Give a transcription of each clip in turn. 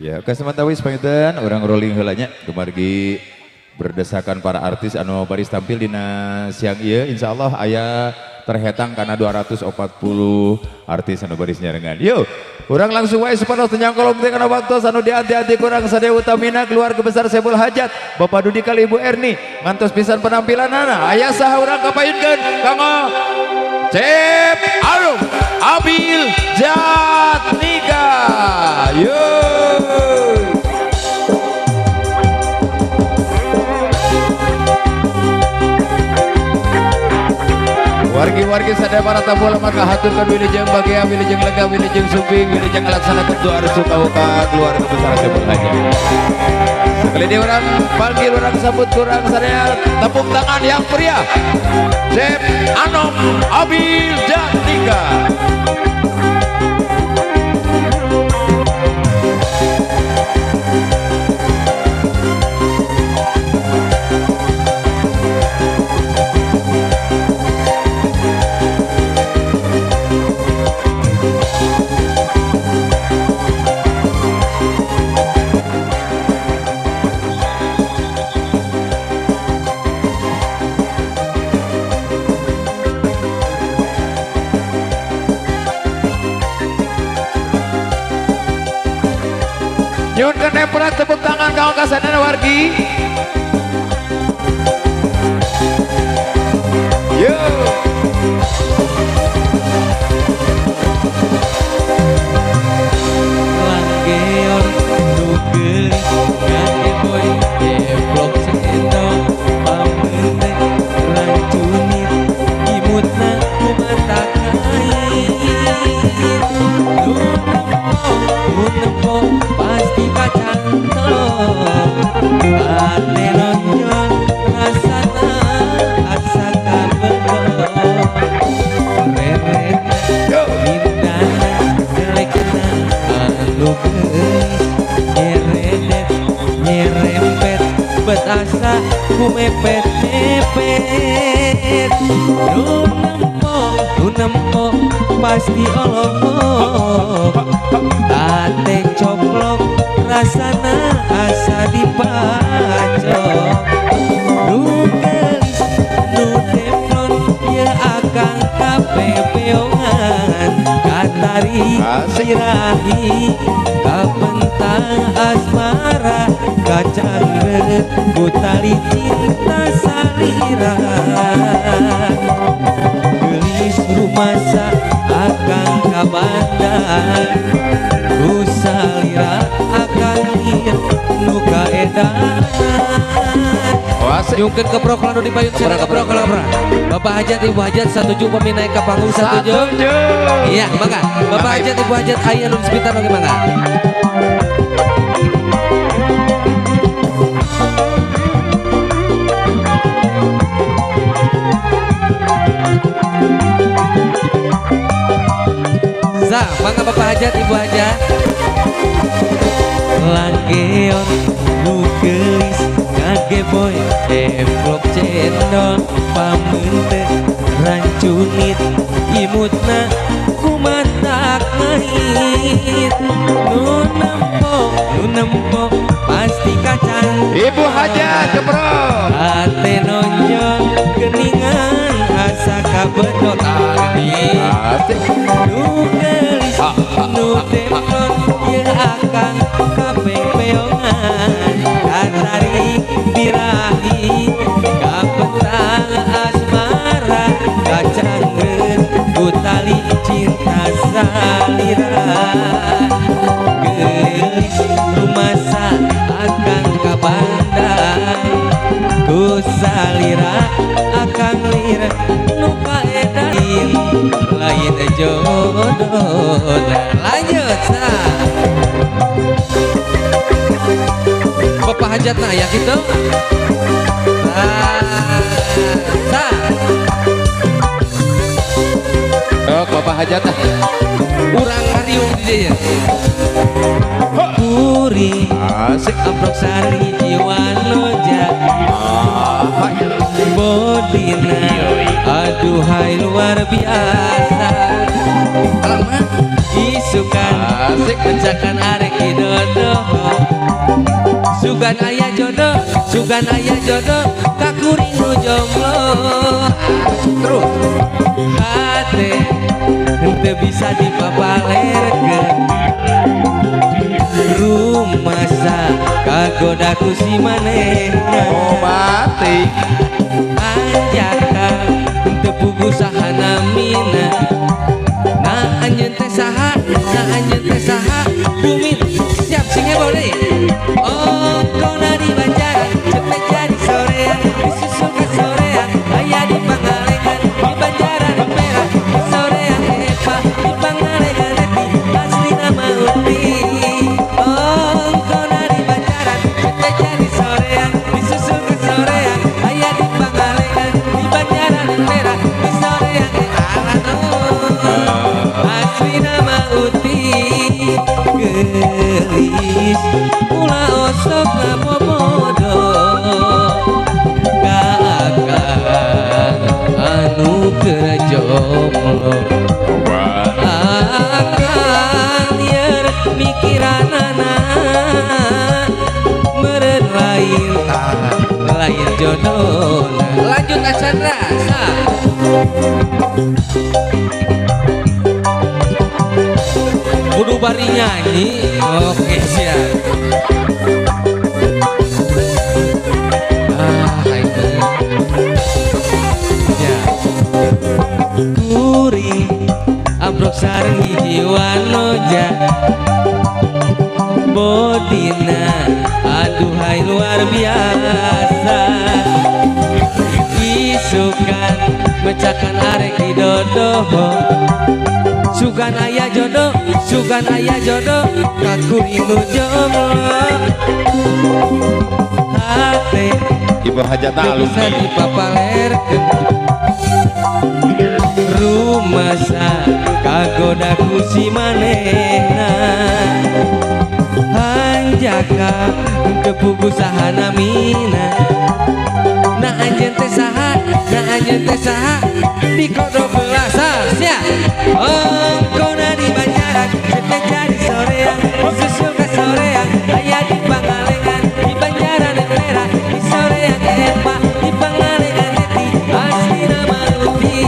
Ya, kasemantawis pangitan orang rolling heulanya dumargi berdesakan para artis anu baris tampil dina siang ieu insyaallah aya terhetang karena 240 artis anu baris nyarengan. Yuk, urang langsung wae supados nyangkolong teh kana waktu anu dianti-anti kurang sadaya utamina keluarga besar Sebul Hajat Bapak Dudi kali Ibu Erni ngantos pisan penampilanana aya saha urang kapayunkeun kanggo Cep Arum Abil Jatnika. Yuk. Wargi-wargi sadaya para tamu lemah kahaturkan wilujeng bahagia, wilujeng lega, wilujeng suping, wilujeng laksanakan doa restu kauka keluarga besar Sebul Hajat. Sekali dia orang panggil orang sambut kurang sadaya tepuk tangan yang meriah. Cep Anom Abil Jatnika. Nyun kenempelan tepuk tangan kawan kasanana wargi. Yo. Langgeon nugeun ngake boy develop seendong pamente rancunit imutna kumatak Unempo pasti kacantong ane nonjol rasana asa kabelong reret lindana jelekna anu geus nyeredet nyerempet betasa kumepet-mepet nunempo pasti olok tate coplok rasana asa dipacok nu gelis nu teflon ya akang kapepeongan katari sirahi kapentang asmara kacangret butali cinta salira gelis rumasa akang kabandan kusalira akang lir nuka edan nyungkeun keprok lalu dipayun sira keprok Bapak Hajat Ibu Hajat satuju peminai ka panggung satuju. Iya mangga Bapak Hajat Ibu Hajat aya nu sebentar lagi mangga. Mangga Bapak Hajat Ibu Hajat. Langgeon nu gelis ngage boy develop cendol pamente rancunit imutna kumatak ngahit nu nempo pasti kacang Ibu Hajat keprok ate nonjol geningan asa kabedot asik nu gelis nu teflon ya akang kapepeongan katari birahi kapetang asmara kacanggeun utali cinta salira gelis rumasa akang kabandang kusalira akang lira nuka edain lain jodoh lanjut Bapak Hajat nah ya gitu Bapak Hajat urang kariung di dia Puri asik amprok sari jiwa noja bodina aduhai luar biasa alamak isukan Asik. mencakan arek dodo sugan ayah jodoh sugan ayah jodoh kakuring nu jomblo terus hate henteu bisa dipapalerkeun rumasa kagoda ku si manehna Oh mati. anjakan henteu puguh sahana mina nah anjeun teh saha bumi siap sing heboh deui oh kona di Banjaran cepet jadi sorean disusul ka sorean aya di Pangalengan di Banjaran di Merah di sorean Epa di Pangalengan di asli nama Uti oh kona di Banjaran cepet jadi sorean disusul ka sorean aya di Pangalengan di Banjaran di Merah di sorean asli nama Uti gelis ulah osok ngabobodo kakak anu keur jomblo akan liar mikiranana meureun lain jodohna lanjut Acandra sa kudu bari nyanyi oke siap itu ya kuring abrok sareng hiji wanoja bodina aduhai luar biasa isukan mecakan arek di dodoho sugan ayah jodoh kakuring nu jomblo hate Ibu hajat bisa alumni. dipapalerkeun rumasa kagoda ku si manehna hanjaka henteu puguh sahana mina na anjeun teh saha di kodok belasa sia kona di Banjaran cepet jadi soreang susul ka soreang aya di Pangalengan di Banjaran di Merah di soreang Epa di Pangalengan di asli nama Uti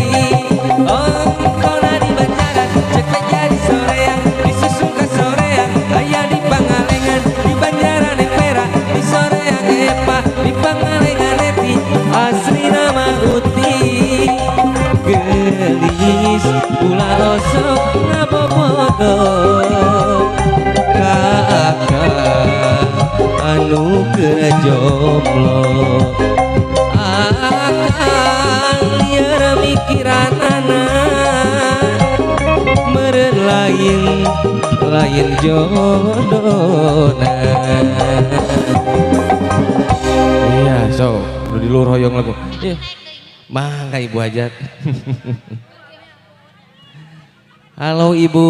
kona di Banjaran cepet jadi soreang disusul ka soreang aya di Pangalengan di Banjaran di Merah di soreang Epa di Pangalengan di asli nama Uti gelis ulah osok ngabobodo kakak anu keur jomblo akan liar mikiranana meureun lain jodohna iya so udah di luar hoyong lagu iya mangga Ibu Hajat. Halo Ibu.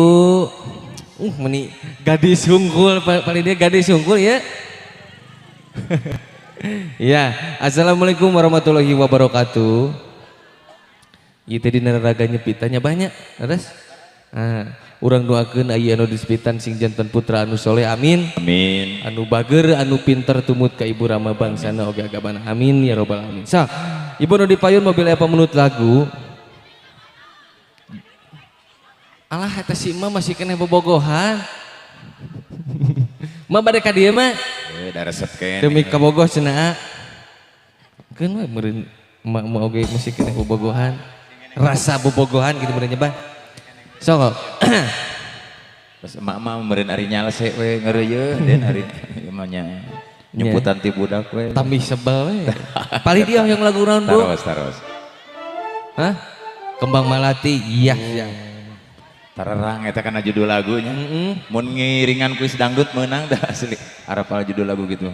Meni gadis unggul paling dia gadis unggul ya. Ya, assalamualaikum warahmatullahi wabarakatuh. Ieu teh dina raga nyepitannya banyak, leres. Urang doakeun aya anu disepitan sing janten putra anu soleh amin. Amin. Anu bager anu pinter tumut ka ibu rama bangsana oge agabana amin ya robbal alamin. Sa, ibu nu dipayun mobil apa menurut lagu? Alah eta si emak masih kena bobogohan. Emak bade ka dieu mah. Da resep kene. Demi kabogoh cenah. Keun we meureun emak oge masih kena bobogohan. Rasa bobogohan gitu meureun nyebah. Sok. Pas emak-emak meureun ari nyalese we ngeureuyeun den ari emanya nyumputan ti budak we. Tambih sebel we. Paling dia yang lagu naon, Bu? Taros. Hah? Kembang Melati. Iya, iya. Tararang eta kana judul lagunya. Mun ngiringan kuis dangdut meunang dah asli. Arapal judul lagu gitu.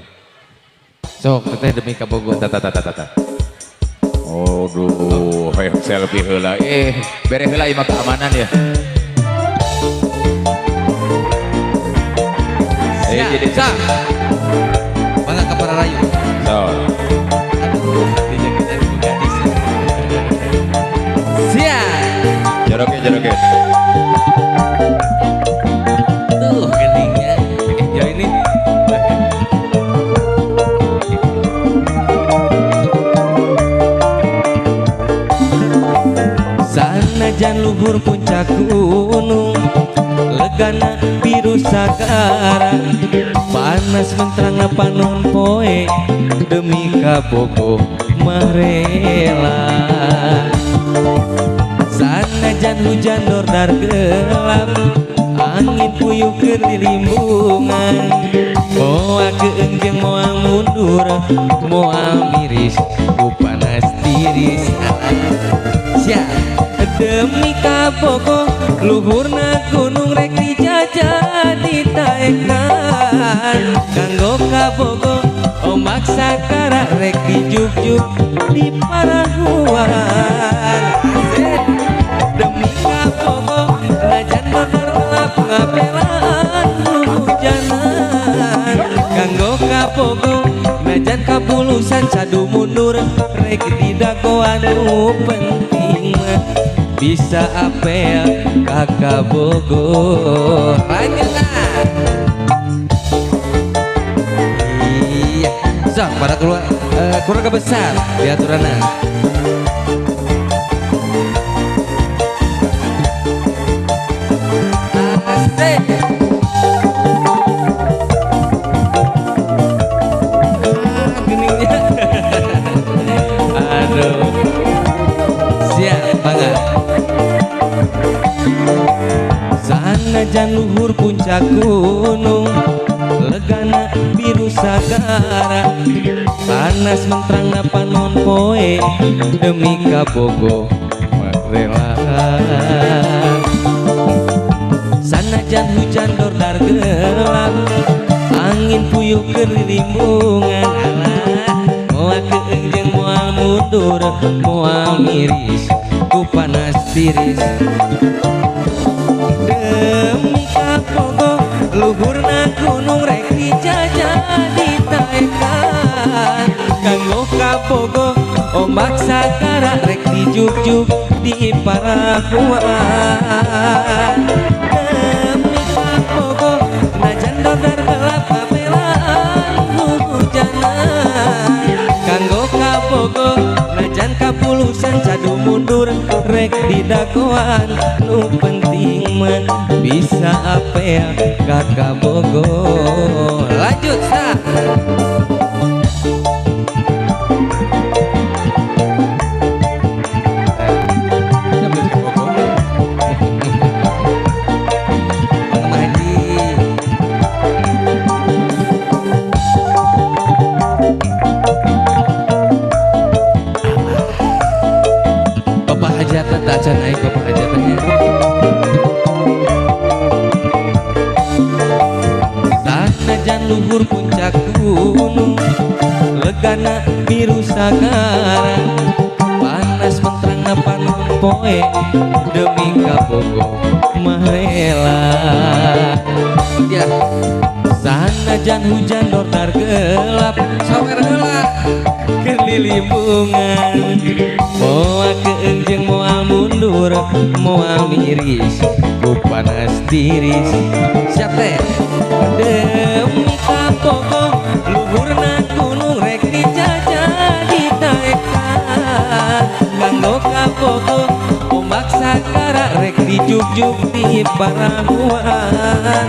Sok teh demi kabogoh. Tata. Oh duh, hayang selfie heula. Bere heula ieu mah keamanan ya. Jadi sa. Bangga ka para rayu. So. Aduh, dijaga-jaga ku gadis. Siap. Jodoket. Sanajan luhur puncak gunung legana biru sagara panas menterang panon poe demi kabogo marela sanajan hujan dordar gelap angin puyuh keur dilimbungan moal keungjeng moal mundur moal miris ku panas tiris sia demi kabogo luhurna gunung rek dijajah ditaekan kanggo kabogo ombak sakara rek dijuk-juk di parahuan demi kabogo najan bener gelap ngapelaan hujanan kanggo kabogo najan kabulusan sadu mundur rek didagoan nu penting bisa apel kakak Bogor lanjutlah iya so pada keluarga besar diaturanan asik geningnya aduh siap banget sanajan luhur puncak gunung legana biru sagara panas menterang panon poe demi kabogo rela sanajan hujan dordar gelap angin puyuh keur limbungan moal keungjeng moal mundur moal miris ku panas tiris demi kabogo luhurna gunung rek dijajah ditaekan kanggo kabogo ombak sakara rek dijuk-juk di parahuan demi kabogo najan dodar gelap kapelaan hujanan kanggo kabogo najan kapulusan sadu mundur rek didagoan nu penting mah bisa apel kakak Bogor lanjut sah Bapak hajatan tak acan naik bapak hajatannya sanajan luhur puncak gunung legana biru sagara panas menterang panon poe demi kabogo marela ya sanajan hujan dordar gelap sawer heula keur lilimbungan moal keungjeng moal mundur moal miris ku panas tiris siap teh demi kabogo luhurna gunung rek dijajah ditaekan kanggo kabogo ombak sakara rek dijuk-juk di parahuan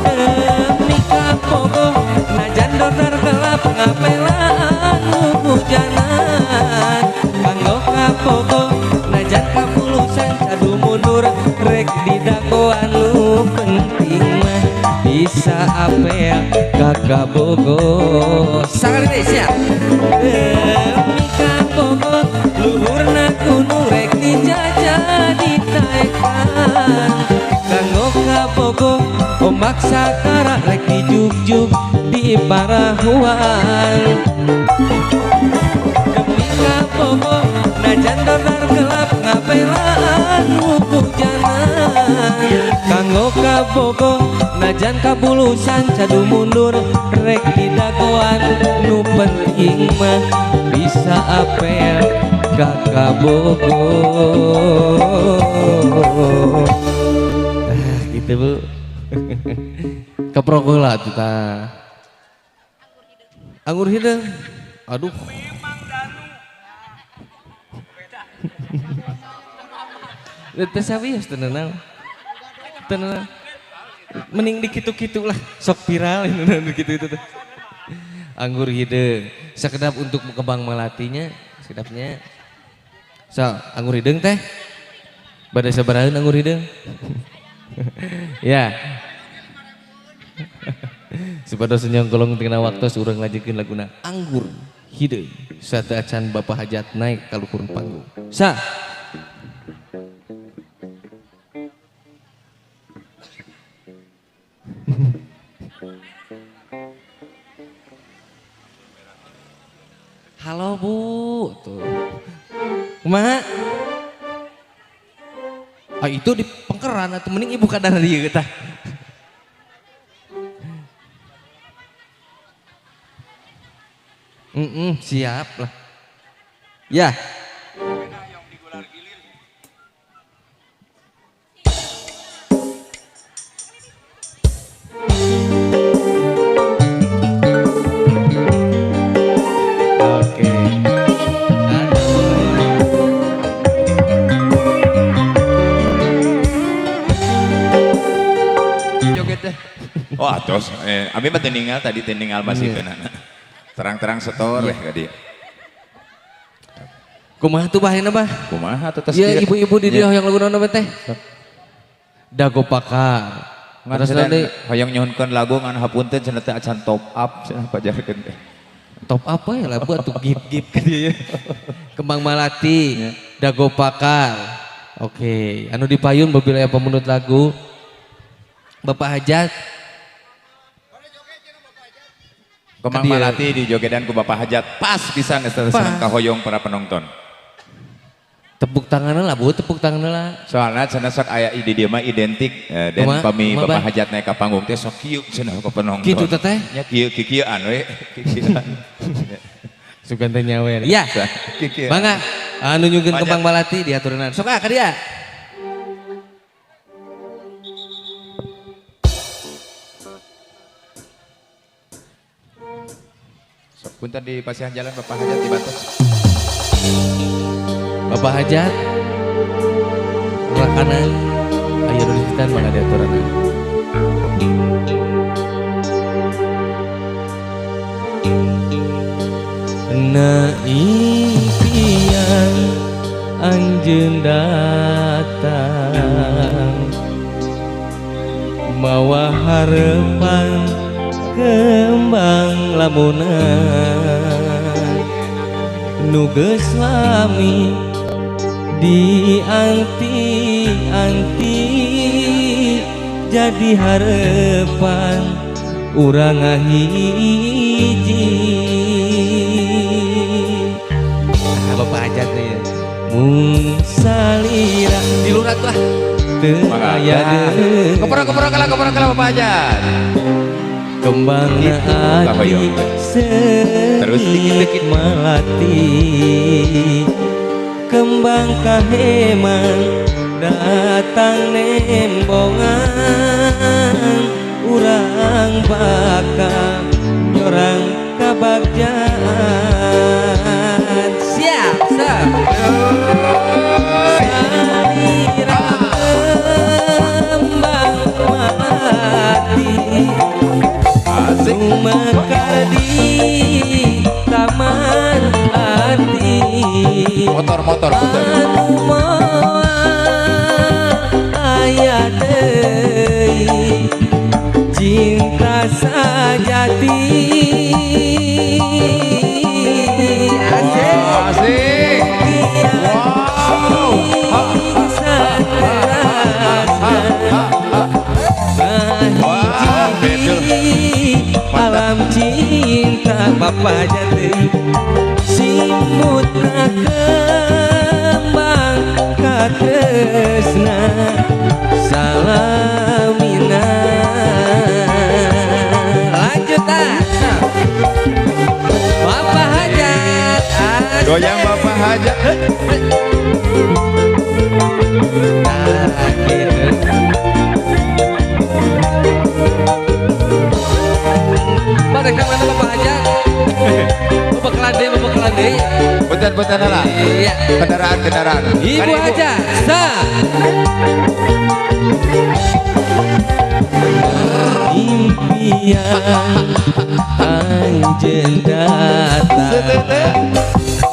demi kabogo najan dordar gelap ngapelaan hujanan kanggo kabogo najan kapulusan sadu mundur rek didagoan lu penting mah bisa apel kakak Bogor sakali deh siap demi kabogo luhurna gunung rek dijajah ditaekan kanggo kabogo ombak sakara rek dijuk-juk di parahuan demi kabogo najan dordar gelap ngapelaan hujanan kanggo kabogo najan kabulusan sadu mundur rek didagoan nu penting mah bisa apel kakak Bogor gitu bu keprogola kita anggur hidung aduh Teh sawios teu naon. Teu naon. Mending dikitu-kitu lah, sok viral gitu itu teh. Anggur hideung, sakedap untuk kembang melatinya, sekedapnya. So, anggur hideung teh. Bade sabaraheun anggur hideung? Ya. Supados nyongkolong tina waktos urang ngajikeun laguna Anggur Hideung. Sate acan Bapak Hajat naik ka luhur panggung. Sa. Halo Bu, tuh. Kumaha? Ah itu di pengkeran atau mending ibu kadar dia kita. Siap lah. Ya. Oke. Joget teh. Oh atos, abi mah teu ningal tadi teu ningal masih kena. Terang-terang setor weh ka dieu. Kumaha tuh bahena bah? Kumaha atuh tos Ya kieu? ibu-ibu di dia yang lagu naon teh? Dago pakar. Ngaran Terus nanti hoyong nyuhunkeun lagu ngan hapunten cenah teh acan top up cenah pajarkeun teh. top apa ya lah buat tuh gip-gip kan dia. Kembang Melati, Dago Pakar. Oke, anu dipayun mobil apa menurut lagu Bapak Hajat. Kembang Melati di jogedan ku Bapak Hajat pas pisan geus seneng kahoyong para penonton. Tepuk tangannya lah Bu, tepuk tangannya lah. Soalnya cenah sok aya ide dia mah identik dan pami Bapak Hajat naik ka panggung teh sok kieu cenah ka penonton. Kitu teh? Nya kieu-kieuan we, kieuan. Sugan teh nyawer. Iya. Mangga anu nyugeun Kembang Melati diatureunana. Sok ka dia. Sok punten di pasihan jalan Bapak Hajat di Batos. Bapak Hajat rakanan aya nu dikitan mangga diatureunana. Na impian anjeun datang mawa harapan kembang lamunan nu geus lami dianti-anti jadi harapan urang ngahiji. Bapak Hajat ya mung salira di lurat lah teu aya deui Kopro kala Bapak Hajat. Kembang hati Terus dikit-dikit melati kembang kaheman datang nembongan urang bakal nyorang kabagjaan. Siap salira kembang melati mekar di taman hati Motor puter. anu moal aya deui cinta sajati. Asik. Alam cinta Bapak Jati simutna kembang katresna salamina. Lanjut Bapak Hajat Goyang Bapak Hajat. Nah gitu. Pada kemana Bapak Hajat? Bapak Kelande. Punten lah. Iya. Kendaraan. Ibu aja, impian anjeun datang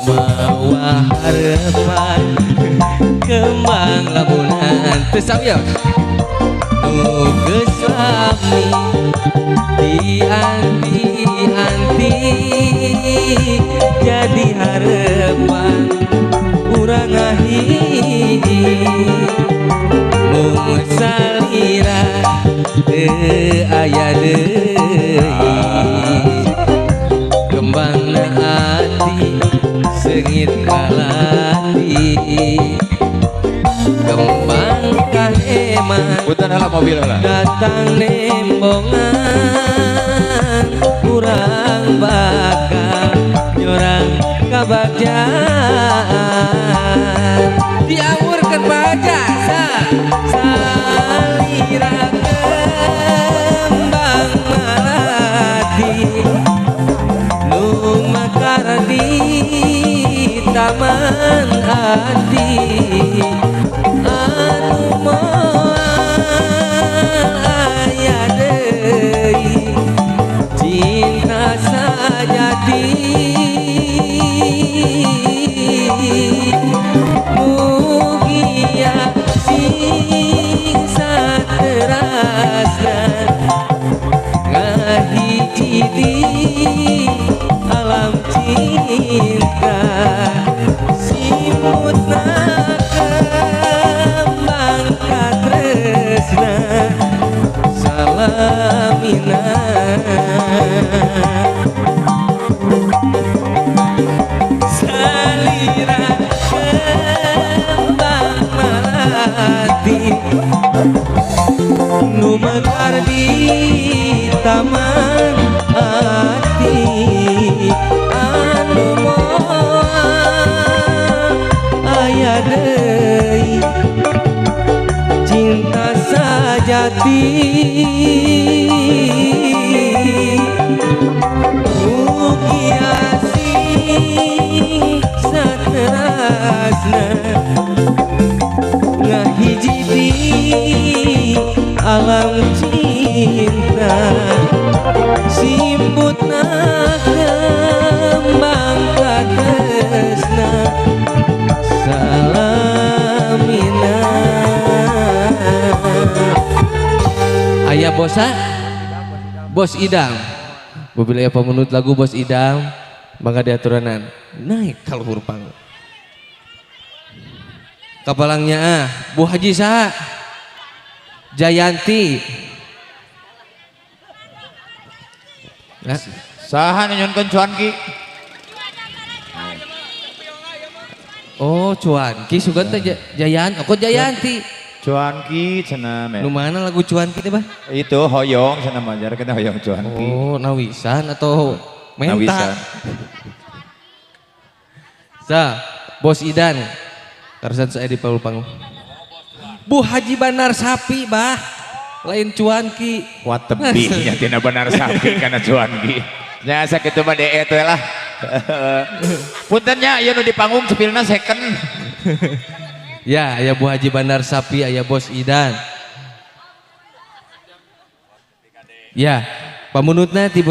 mawa harapan kembang labunan teu sawiya nu geus lami dianti-anti jadi harapan urang ngahiji mung salira teu aya deui kembangna ati sengit kalati kembang kaheman Punten lah mobil lah. datang nembongan kurang bakal nyorang kabagjaan diawurkeun bajasa salira kembang melati nu mekar di taman hati anu moal aya deui cinta sajati mugia sing saterasna ngahiji di alam cinta simutna kembang katresna salamina salira kembang melati nu mekar di taman hati anu moal aya deui cinta sajati mugia sing saterasna ngahiji di alam cinta simbutna kembang katresna salamina aya bosa Bos Idam bila ya pemenut lagu Bos Idam mangga diaturanan naik kaluhur pang kapalangnya Bu Haji saha Jayanti nah. Saha nyunkeun cuanki? Oh cuanki sugan teh Jayan, kok Jayanti? Cuanki cenah Nu mana lagu cuanki teh bah? Itu hoyong cenah majar kita hoyong cuanki. Oh nawisan atau menta? Nawisan. Sa, Bos Idan, karusan saya di Paul Panggung. Bu Haji Banar Sapi bah, lain cuanki. Wah tebihnya tina benar sapi karena cuanki. Nya sakitu mah DE teh lah. Puntennya ieu nu di panggung cepilna second. Ya, aya Bu Haji Banar Sapi, aya Bos Idan. Ya, pamunutna ti Bos